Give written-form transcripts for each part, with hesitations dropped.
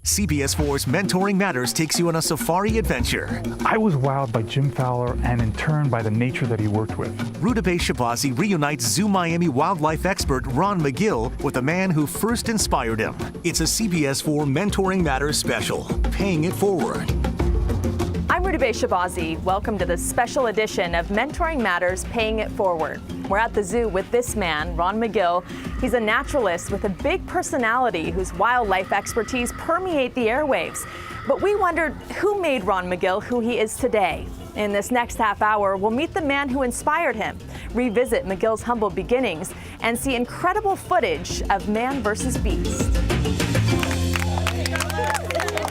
CBS 4's Mentoring Matters takes you on a safari adventure. I was wowed by Jim Fowler and in turn by the nature that he worked with. Rudabeh Shabazi reunites Zoo Miami wildlife expert Ron Magill with the man who first inspired him. It's a CBS 4 Mentoring Matters special, Paying It Forward. I'm Rudabeh Shabazi. Welcome to this special edition of Mentoring Matters, Paying It Forward. We're at the zoo with this man, Ron Magill. He's a naturalist with a big personality whose wildlife expertise permeate the airwaves. But we wondered who made Ron Magill who he is today. In this next half hour, we'll meet the man who inspired him, revisit Magill's humble beginnings, and see incredible footage of man versus beast.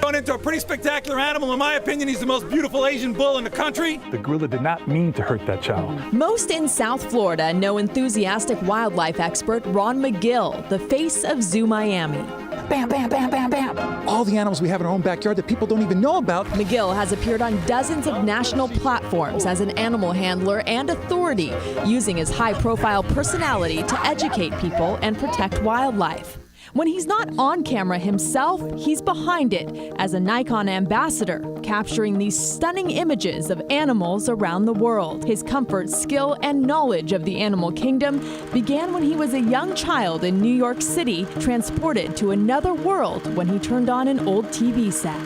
Going into a pretty spectacular animal. In my opinion, he's the most beautiful Asian bull in the country. The gorilla did not mean to hurt that child. Most in South Florida know enthusiastic wildlife expert Ron Magill, the face of Zoo Miami. Bam, bam, bam, bam, bam. All the animals we have in our own backyard that people don't even know about. Magill has appeared on dozens of national platforms as an animal handler and authority, using his high-profile personality to educate people and protect wildlife. When he's not on camera himself, he's behind it as a Nikon ambassador, capturing these stunning images of animals around the world. His comfort, skill, and knowledge of the animal kingdom began when he was a young child in New York City, transported to another world when he turned on an old TV set.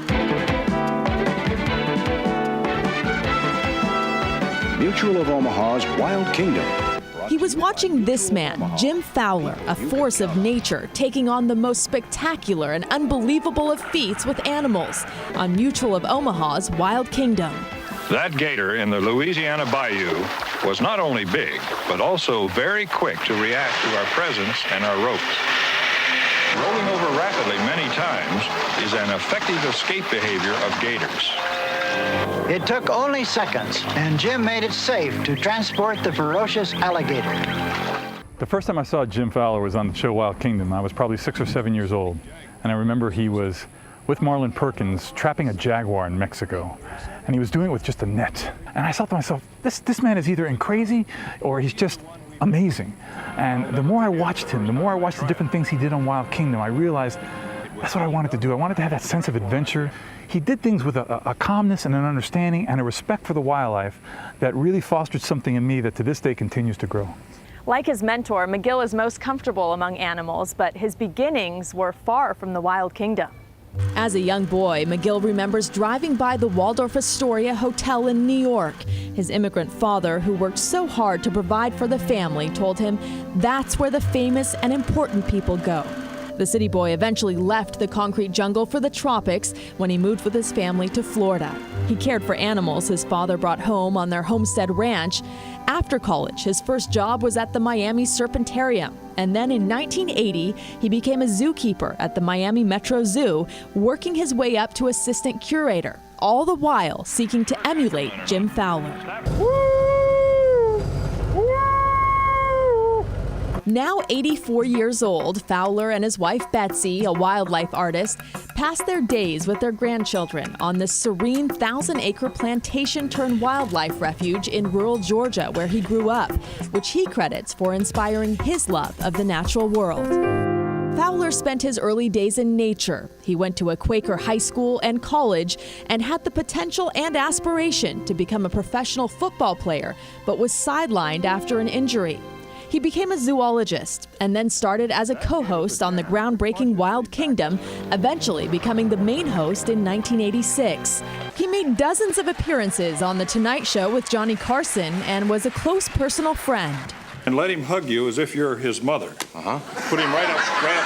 Mutual of Omaha's Wild Kingdom. He was watching this man, Jim Fowler, a force of nature, taking on the most spectacular and unbelievable of feats with animals on Mutual of Omaha's Wild Kingdom. That gator in the Louisiana bayou was not only big, but also very quick to react to our presence and our ropes. Rolling over rapidly many times is an effective escape behavior of gators. It took only seconds, and Jim made it safe to transport the ferocious alligator. The first time I saw Jim Fowler was on the show Wild Kingdom. I was probably 6 or 7 years old, and I remember he was with Marlon Perkins trapping a jaguar in Mexico, and he was doing it with just a net. And I thought to myself, this man is either crazy or he's just amazing. And the more I watched him, the more I watched the different things he did on Wild Kingdom, I realized that's what I wanted to do. I wanted to have that sense of adventure. He did things with a calmness and an understanding and a respect for the wildlife that really fostered something in me that to this day continues to grow. Like his mentor, Magill is most comfortable among animals, but his beginnings were far from the Wild Kingdom. As a young boy, Magill remembers driving by the Waldorf Astoria Hotel in New York. His immigrant father, who worked so hard to provide for the family, told him that's where the famous and important people go. The city boy eventually left the concrete jungle for the tropics when he moved with his family to Florida. He cared for animals his father brought home on their homestead ranch. After college, his first job was at the Miami Serpentarium. And then in 1980, he became a zookeeper at the Miami Metro Zoo, working his way up to assistant curator, all the while seeking to emulate Jim Fowler. Now 84 years old, Fowler and his wife Betsy, a wildlife artist, pass their days with their grandchildren on this serene 1,000-acre plantation-turned-wildlife refuge in rural Georgia where he grew up, which he credits for inspiring his love of the natural world. Fowler spent his early days in nature. He went to a Quaker high school and college and had the potential and aspiration to become a professional football player, but was sidelined after an injury. He became a zoologist and then started as a co-host on the groundbreaking Wild Kingdom, eventually becoming the main host in 1986. He made dozens of appearances on The Tonight Show with Johnny Carson and was a close personal friend. And let him hug you as if you're his mother. Put him right up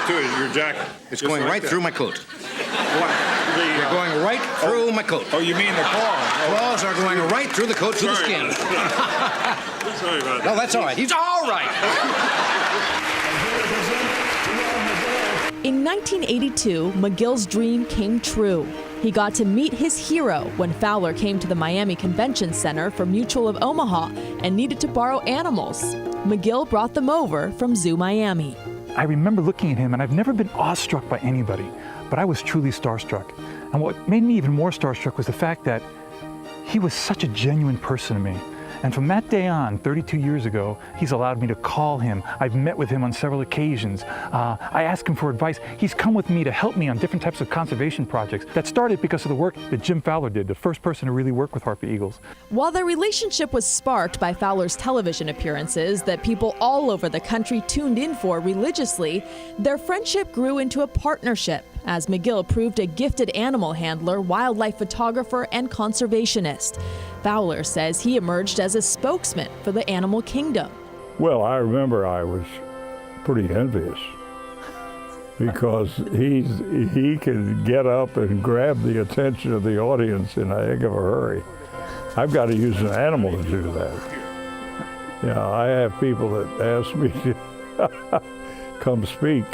to your jacket. It's going right through my coat. What? You're going right through my coat. Oh, you mean the claws? Claws are going right through the coat to the skin. Sorry about that. No, that's all right. He's all right. In 1982, Magill's dream came true. He got to meet his hero when Fowler came to the Miami Convention Center for Mutual of Omaha and needed to borrow animals. Magill brought them over from Zoo Miami. I remember looking at him, and I've never been awestruck by anybody, but I was truly starstruck. And what made me even more starstruck was the fact that he was such a genuine person to me. And from that day on, 32 years ago, he's allowed me to call him. I've met with him on several occasions. I ask him for advice. He's come with me to help me on different types of conservation projects. That started because of the work that Jim Fowler did, the first person to really work with harpy eagles. While their relationship was sparked by Fowler's television appearances that people all over the country tuned in for religiously, their friendship grew into a partnership as Magill proved a gifted animal handler, wildlife photographer, and conservationist. Fowler says he emerged as a spokesman for the animal kingdom. Well, I remember I was pretty envious because he can get up and grab the attention of the audience in a heck of a hurry. I've got to use an animal to do that. Yeah, I have people that ask me to come speak,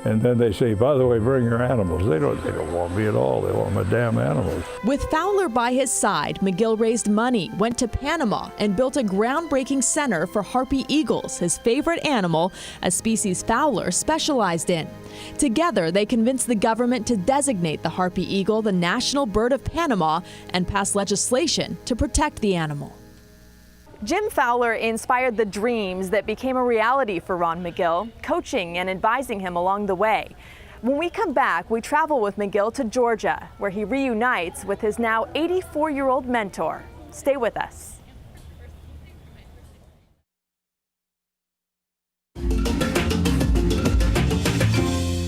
and then they say, by the way, bring your animals. They don't want me at all. They want my damn animals. With Fowler by his side, Magill raised money, went to Panama, and built a groundbreaking center for harpy eagles, his favorite animal, a species Fowler specialized in. Together, they convinced the government to designate the harpy eagle the national bird of Panama and pass legislation to protect the animal. Jim Fowler inspired the dreams that became a reality for Ron Magill, coaching and advising him along the way. When we come back, we travel with Magill to Georgia, where he reunites with his now 84-year-old mentor. Stay with us.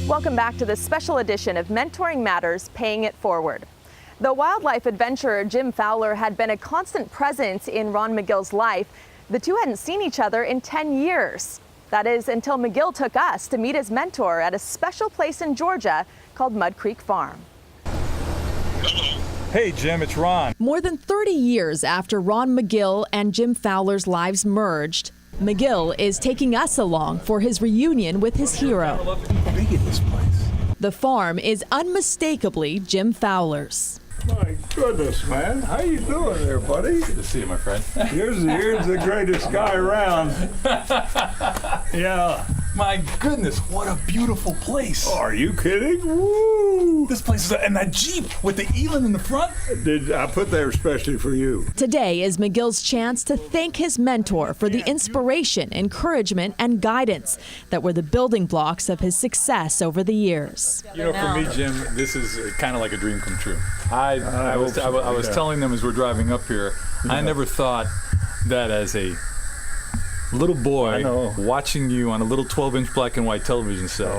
Welcome back to this special edition of Mentoring Matters, Paying It Forward. Though wildlife adventurer Jim Fowler had been a constant presence in Ron Magill's life, the two hadn't seen each other in 10 years. That is, until Magill took us to meet his mentor at a special place in Georgia called Mud Creek Farm. Hey Jim, it's Ron. More than 30 years after Ron Magill and Jim Fowler's lives merged, Magill is taking us along for his reunion with his hero. Big in this place. The farm is unmistakably Jim Fowler's. My goodness, man. How you doing there, buddy? Good to see you, my friend. Here's the greatest guy around. Yeah. My goodness, what a beautiful place. Are you kidding? Woo! This place is, and that Jeep with the eland in the front. I put there especially for you. Today is Magill's chance to thank his mentor for the inspiration, encouragement, and guidance that were the building blocks of his success over the years. You know, for me, Jim, this is kind of like a dream come true. I was telling them as we're driving up here, I never thought that as a little boy watching you on a little 12-inch black and white television set,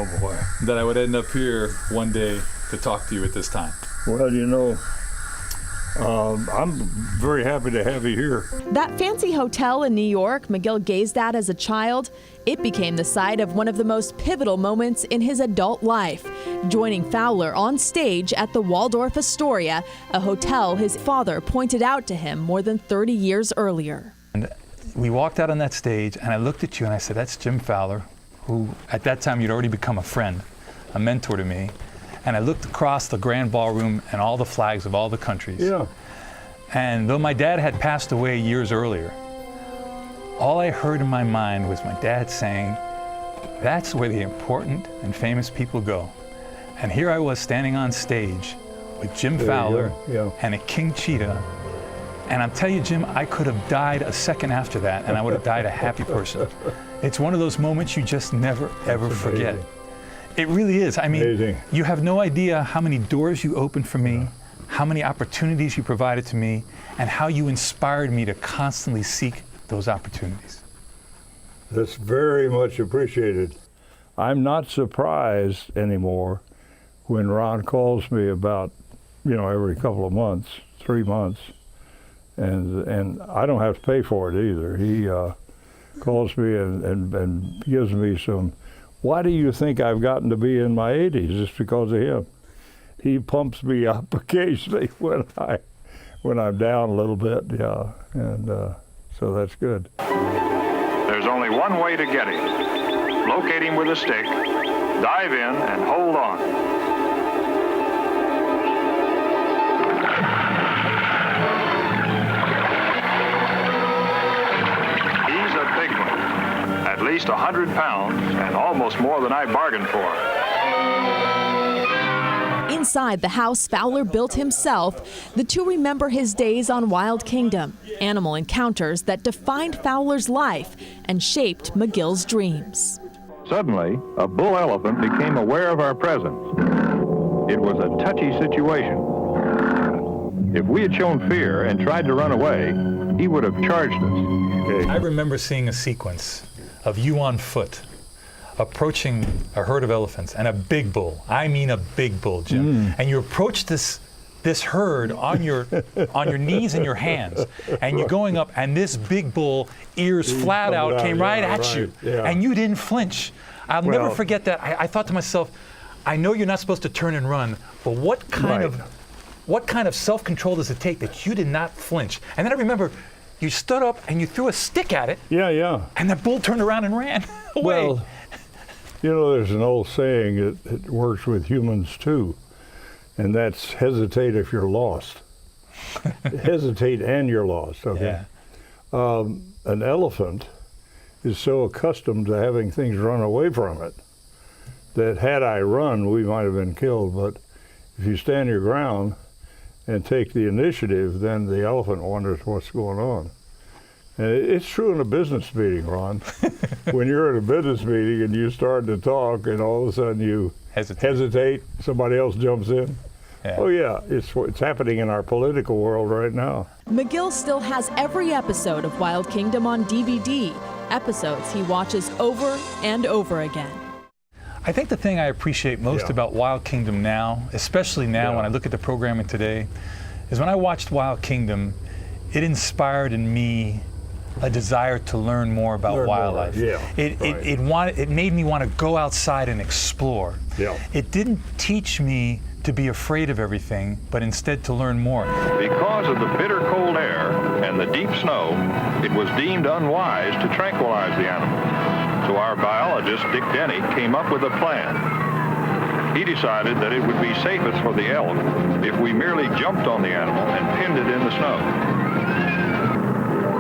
that I would end up here one day to talk to you at this time. Well, you know, I'm very happy to have you here. That fancy hotel in New York Magill gazed at as a child, it became the site of one of the most pivotal moments in his adult life, joining Fowler on stage at the Waldorf Astoria, a hotel his father pointed out to him more than 30 years earlier. And we walked out on that stage, and I looked at you and I said, that's Jim Fowler, who at that time you'd already become a friend, a mentor to me. And I looked across the grand ballroom and all the flags of all the countries. Yeah. And though my dad had passed away years earlier, all I heard in my mind was my dad saying, that's where the important and famous people go. And here I was standing on stage with Jim Fowler and a king cheetah. And I'm telling you, Jim, I could have died a second after that, and I would have died a happy person. It's one of those moments you just never, ever forget. It really is. I mean, you have no idea how many doors you opened for me, how many opportunities you provided to me, and how you inspired me to constantly seek those opportunities. That's very much appreciated. I'm not surprised anymore when Ron calls me about, you know, every couple of months, 3 months, and I don't have to pay for it either. He calls me and gives me some, why do you think I've gotten to be in my 80s? It's because of him. He pumps me up occasionally when I'm down a little bit, and so that's good. There's only one way to get him. Locate him with a stick, dive in, and hold on. At least 100 pounds, and almost more than I bargained for. inside the house Fowler built himself, the two remember his days on Wild Kingdom, animal encounters that defined Fowler's life and shaped Magill's dreams. Suddenly, a bull elephant became aware of our presence. It was a touchy situation. If we had shown fear and tried to run away, he would have charged us. I remember seeing a sequence of you on foot approaching a herd of elephants and a big bull. I mean a big bull, Jim. And you approach this herd on your knees and your hands, and you're going up, and this big bull, ears flat out, came right at you, and you didn't flinch. I'll never forget that. I thought to myself, I know you're not supposed to turn and run, but what kind of self-control does it take that you did not flinch? And then I remember you stood up and you threw a stick at it. And the bull turned around and ran away. Well, you know, there's an old saying that works with humans too, and that's hesitate if you're lost. Hesitate and you're lost, okay? An elephant is so accustomed to having things run away from it that had I run, we might have been killed. But if you stand your ground and take the initiative, then the elephant wonders what's going on. And it's true in a business meeting, Ron. When you're at a business meeting and you start to talk and all of a sudden you hesitate, somebody else jumps in. Oh yeah, it's happening in our political world right now. Magill still has every episode of Wild Kingdom on DVD, episodes he watches over and over again. I think the thing I appreciate most about Wild Kingdom now, especially now when I look at the programming today, is when I watched Wild Kingdom, it inspired in me a desire to learn more about wildlife. It made me want to go outside and explore. It didn't teach me to be afraid of everything, but instead to learn more. Because of the bitter cold air and the deep snow, it was deemed unwise to tranquilize the animal. So our biologist, Dick Denny, came up with a plan. He decided that it would be safest for the elk if we merely jumped on the animal and pinned it in the snow.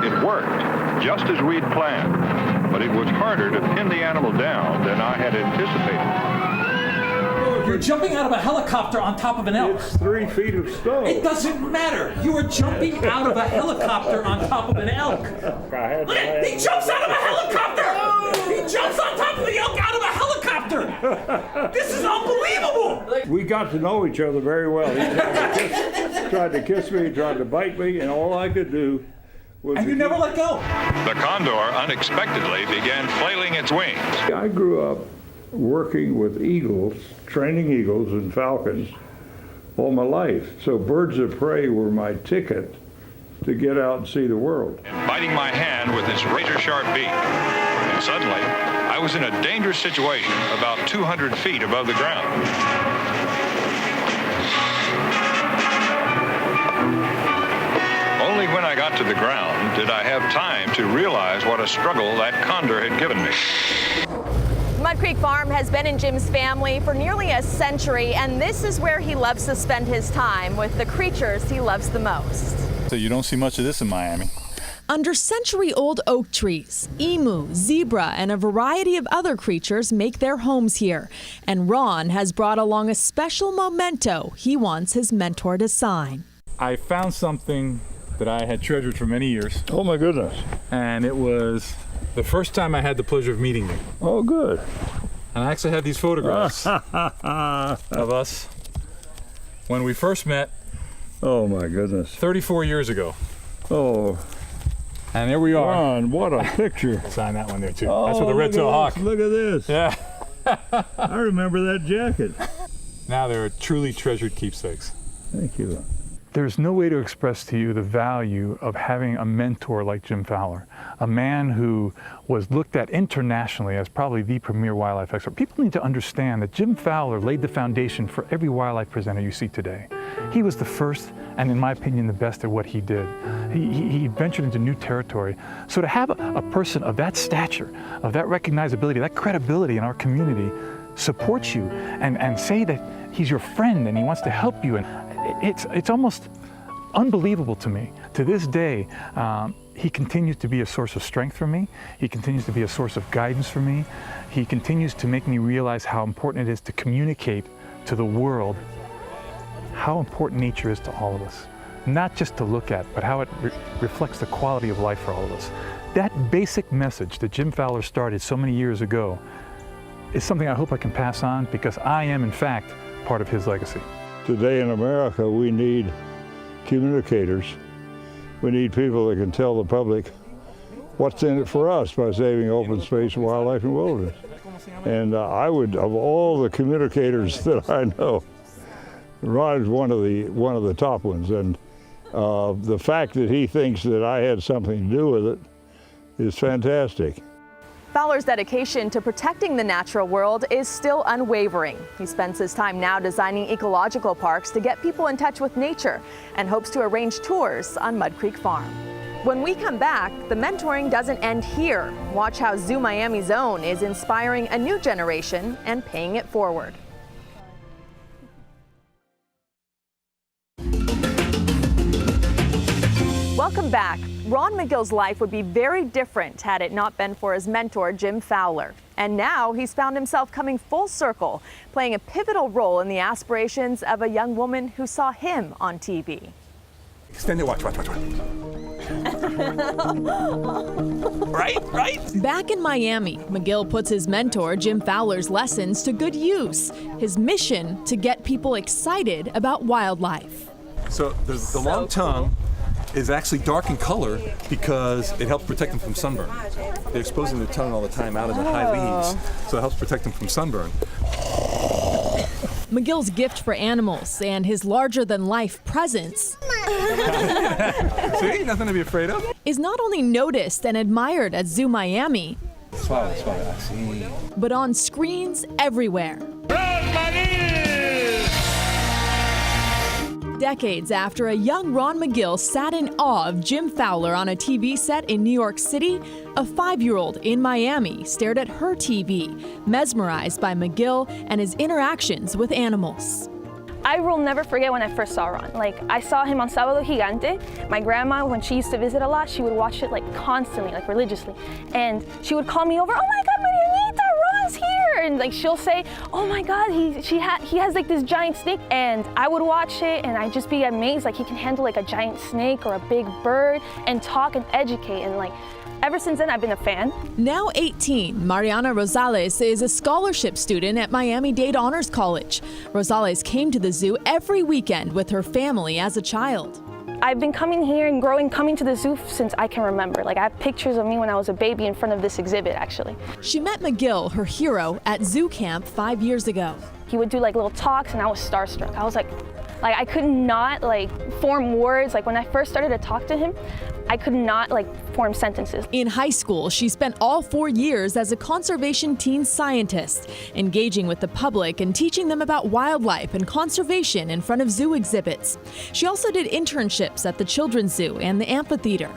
It worked, just as we'd planned, but it was harder to pin the animal down than I had anticipated. You're jumping out of a helicopter on top of an elk. It's 3 feet of snow. It doesn't matter. You are jumping out of a helicopter on top of an elk. Look at, he jumps out of a helicopter! He jumps on top of the elk out of a helicopter! This is unbelievable! We got to know each other very well. He tried to kiss me, he tried to bite me, and all I could do was... And you never let go. The condor unexpectedly began flailing its wings. I grew up working with eagles, training eagles and falcons all my life. So birds of prey were my ticket to get out and see the world. And biting my hand with its razor-sharp beak. And suddenly, I was in a dangerous situation about 200 feet above the ground. Only when I got to the ground did I have time to realize what a struggle that condor had given me. Mud Creek Farm has been in Jim's family for nearly a century, and this is where he loves to spend his time with the creatures he loves the most. So you don't see much of this in Miami. Under century-old oak trees, emu, zebra, and a variety of other creatures make their homes here. And Ron has brought along a special memento he wants his mentor to sign. I found something that I had treasured for many years. Oh my goodness. And it was the first time I had the pleasure of meeting you. Oh, good. And I actually have these photographs of us when we first met. Oh my goodness. 34 years ago. Oh. And there we are. Ron, what a picture. Sign that one there too. Oh, that's with the red-tailed hawk. Look at this. Yeah. I remember that jacket. Now they're truly treasured keepsakes. Thank you. There's no way to express to you the value of having a mentor like Jim Fowler, a man who was looked at internationally as probably the premier wildlife expert. People need to understand that Jim Fowler laid the foundation for every wildlife presenter you see today. He was the first, and in my opinion, the best at what he did. He ventured into new territory. So to have a person of that stature, of that recognizability, that credibility in our community support you and say that he's your friend and he wants to help you, and it's almost unbelievable to me. To this day, he continues to be a source of strength for me. He continues to be a source of guidance for me. He continues to make me realize how important it is to communicate to the world how important nature is to all of us. Not just to look at, but how it reflects the quality of life for all of us. That basic message that Jim Fowler started so many years ago is something I hope I can pass on, because I am, in fact, part of his legacy. Today in America, we need communicators. We need people that can tell the public what's in it for us by saving open space, wildlife, and wilderness. And I would, of all the communicators that I know, Ron is one of the top ones. And the fact that he thinks that I had something to do with it is fantastic. Fowler's dedication to protecting the natural world is still unwavering. He spends his time now designing ecological parks to get people in touch with nature and hopes to arrange tours on Mud Creek Farm. When we come back, the mentoring doesn't end here. Watch how Zoo Miami's own is inspiring a new generation and paying it forward. Welcome back. Ron Magill's life would be very different had it not been for his mentor, Jim Fowler. And now he's found himself coming full circle, playing a pivotal role in the aspirations of a young woman who saw him on TV. Stand there, watch. Right? Back in Miami, Magill puts his mentor, Jim Fowler's lessons to good use. His mission to get people excited about wildlife. So the long tongue is actually dark in color because it helps protect them from sunburn. They're exposing their tongue all the time out in the high leaves, so it helps protect them from sunburn. Magill's gift for animals and his larger-than-life presence See, nothing to be afraid of. is not only noticed and admired at Zoo Miami, Swallow. but on screens everywhere. Decades after a young Ron Magill sat in awe of Jim Fowler on a TV set in New York City, a 5-year-old in Miami stared at her TV, mesmerized by Magill and his interactions with animals. I will never forget when I first saw Ron. Like, I saw him on Sábado Gigante. My grandma, when she used to visit a lot, she would watch it like constantly, like religiously. And she would call me over, "Oh my God, Marianita, Ron's here!" And like she'll say, "Oh my God, he has like this giant snake." And I would watch it and I'd just be amazed, like he can handle like a giant snake or a big bird and talk and educate. And like, ever since then, I've been a fan. Now 18, Mariana Rosales is a scholarship student at Miami-Dade Honors College. Rosales came to the zoo every weekend with her family as a child. I've been coming here and coming to the zoo since I can remember. Like, I have pictures of me when I was a baby in front of this exhibit, actually. She met Magill, her hero, at zoo camp 5 years ago. He would do like little talks and I was starstruck. I was like I could not like form words. Like when I first started to talk to him, I could not like form sentences. In high school, she spent all 4 years as a conservation teen scientist, engaging with the public and teaching them about wildlife and conservation in front of zoo exhibits. She also did internships at the Children's Zoo and the amphitheater.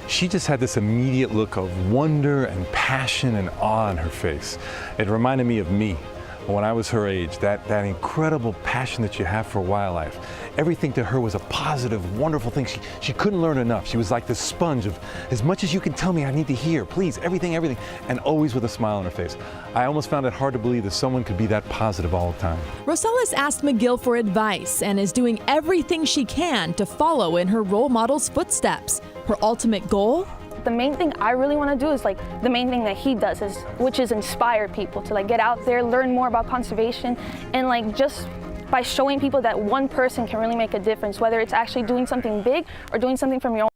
She just had this immediate look of wonder and passion and awe on her face. It reminded me of me when I was her age, that incredible passion that you have for wildlife. Everything to her was a positive, wonderful thing. She couldn't learn enough. She was like this sponge of, as much as you can tell me, I need to hear, please, everything, and always with a smile on her face. I almost found it hard to believe that someone could be that positive all the time. Rosales asked Magill for advice and is doing everything she can to follow in her role model's footsteps. Her ultimate goal? The main thing I really want to do is like the main thing that he does, which is inspire people to like get out there, learn more about conservation, and like just by showing people that one person can really make a difference, whether it's actually doing something big or doing something from your own